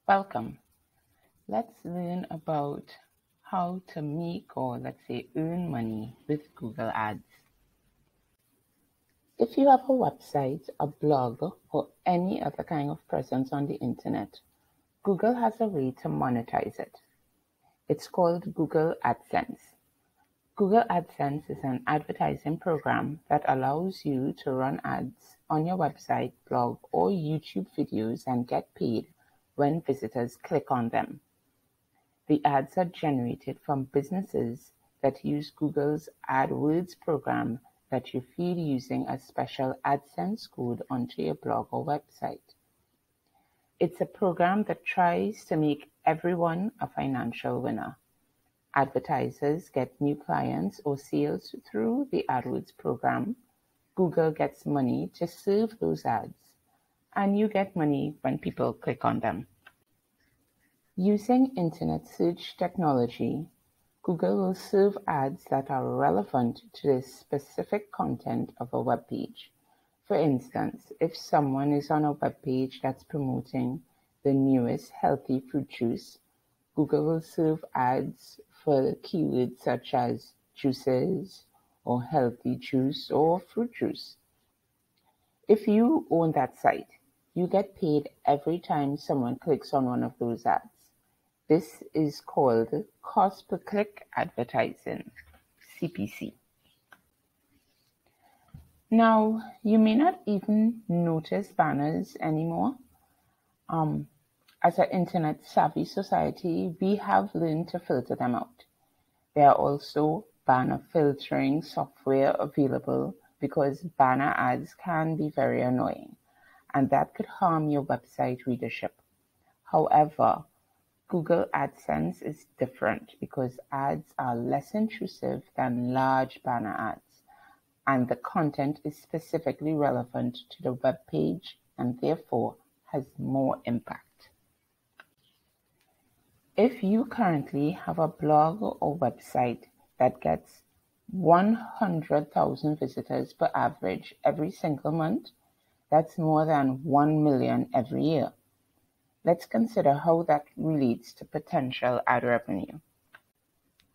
Welcome. Let's learn about how to make or let's say earn money with Google Ads. If you have a website, a blog, or any other kind of presence on the internet, Google has a way to monetize it. It's called Google AdSense. Google AdSense is an advertising program that allows you to run ads on your website, blog, or YouTube videos and get paid when visitors click on them. The ads are generated from businesses that use Google's AdWords program that you feed using a special AdSense code onto your blog or website. It's a program that tries to make everyone a financial winner. Advertisers get new clients or sales through the AdWords program. Google gets money to serve those ads, and you get money when people click on them. Using internet search technology, Google will serve ads that are relevant to the specific content of a web page. For instance, if someone is on a web page that's promoting the newest healthy fruit juice, Google will serve ads for keywords such as juices or healthy juice or fruit juice. If you own that site, you get paid every time someone clicks on one of those ads. This is called cost per click advertising, CPC. Now, you may not even notice banners anymore. As an internet savvy society, we have learned to filter them out. There are also banner filtering software available because banner ads can be very annoying and that could harm your website readership. However, Google AdSense is different because ads are less intrusive than large banner ads, and the content is specifically relevant to the web page and therefore has more impact. If you currently have a blog or website that gets 100,000 visitors per average every single month, that's more than 1 million every year. Let's consider how that relates to potential ad revenue.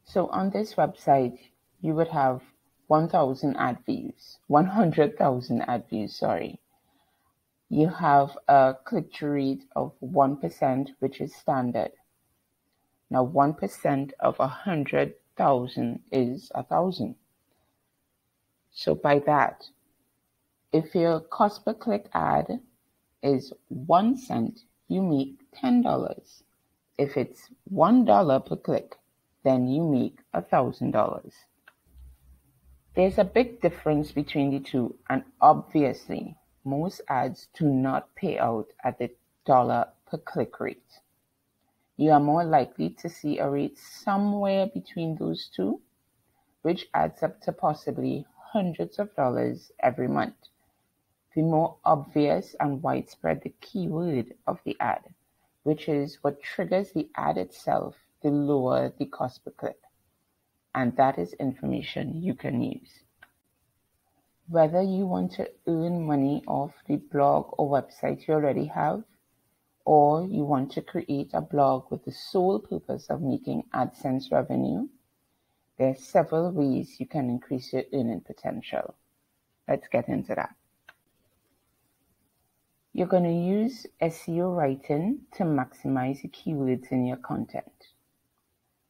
So on this website, you would have 1,000 ad views, 100,000 ad views, sorry. You have a click-through rate of 1%, which is standard. Now 1% of 100,000 is 1,000. So by that, if your cost per click ad is 1 cent, you make $10. If it's $1 per click, then you make $1,000. There's a big difference between the two, and obviously, most ads do not pay out at the dollar per click rate. You are more likely to see a rate somewhere between those two, which adds up to possibly hundreds of dollars every month. The more obvious and widespread the keyword of the ad, which is what triggers the ad itself, the lower the cost per click. And that is information you can use. Whether you want to earn money off the blog or website you already have, or you want to create a blog with the sole purpose of making AdSense revenue, there are several ways you can increase your earning potential. Let's get into that. You're going to use SEO writing to maximize the keywords in your content,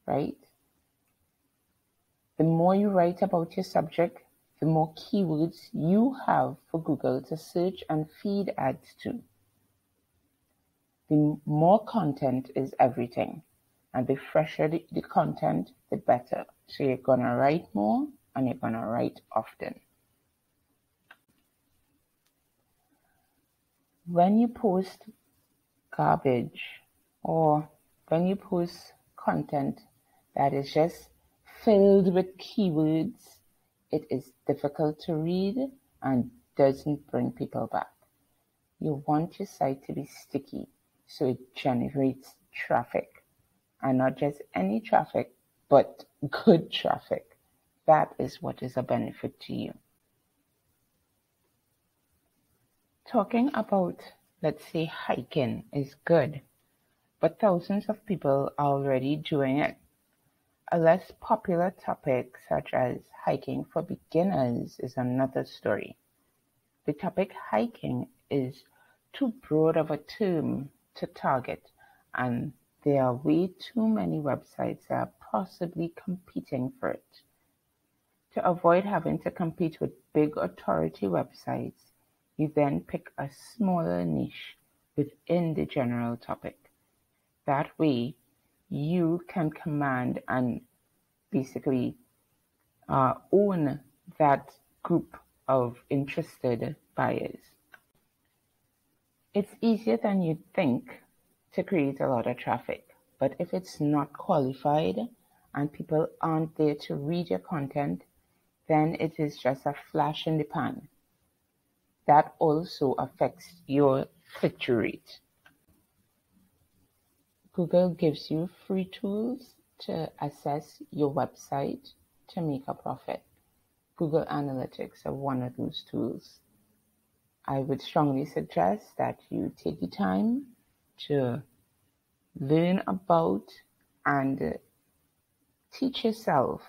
right? The more you write about your subject, the more keywords you have for Google to search and feed ads to. The more content is everything, and the fresher the content, the better. So you're going to write more and you're going to write often. When you post garbage or when you post content that is just filled with keywords, it is difficult to read and doesn't bring people back. You want your site to be sticky so it generates traffic, and not just any traffic, but good traffic. That is what is a benefit to you. Talking about, let's say, hiking is good, but thousands of people are already doing it. A less popular topic, such as hiking for beginners, is another story. The topic hiking is too broad of a term to target, and there are way too many websites that are possibly competing for it. To avoid having to compete with big authority websites, you then pick a smaller niche within the general topic. That way, you can command and basically own that group of interested buyers. It's easier than you'd think to create a lot of traffic, but if it's not qualified and people aren't there to read your content, then it is just a flash in the pan. That also affects your click-through rate. Google gives you free tools to assess your website to make a profit. Google Analytics are one of those tools. I would strongly suggest that you take the time to learn about and teach yourself.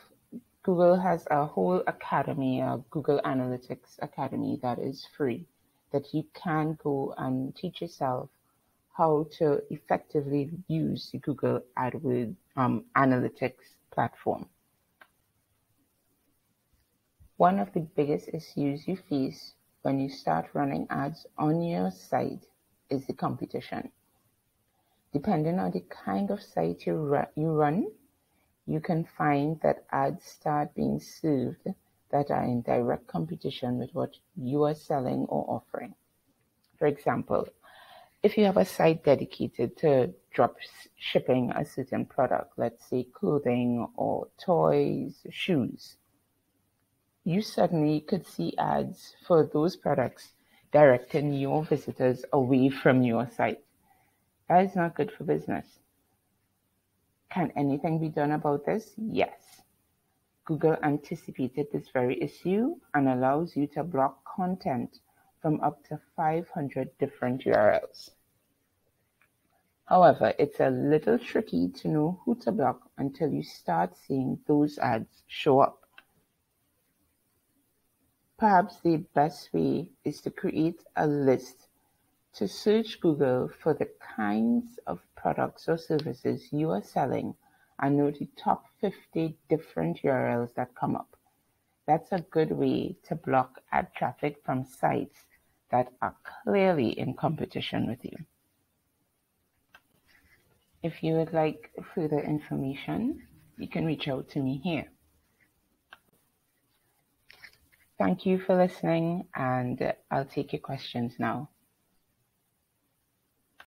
Google has a whole academy, a Google Analytics Academy, that is free, that you can go and teach yourself how to effectively use the Google AdWords Analytics platform. One of the biggest issues you face when you start running ads on your site is the competition. Depending on the kind of site you run, you can find that ads start being served that are in direct competition with what you are selling or offering. For example, if you have a site dedicated to drop shipping a certain product, let's say clothing or toys, shoes, you suddenly could see ads for those products directing your visitors away from your site. That is not good for business. Can anything be done about this? Yes. Google anticipated this very issue and allows you to block content from up to 500 different URLs. However, it's a little tricky to know who to block until you start seeing those ads show up. Perhaps the best way is to create a list to search Google for the kinds of products or services you are selling and know the top 50 different URLs that come up. That's a good way to block ad traffic from sites that are clearly in competition with you. If you would like further information, you can reach out to me here. Thank you for listening, and I'll take your questions now.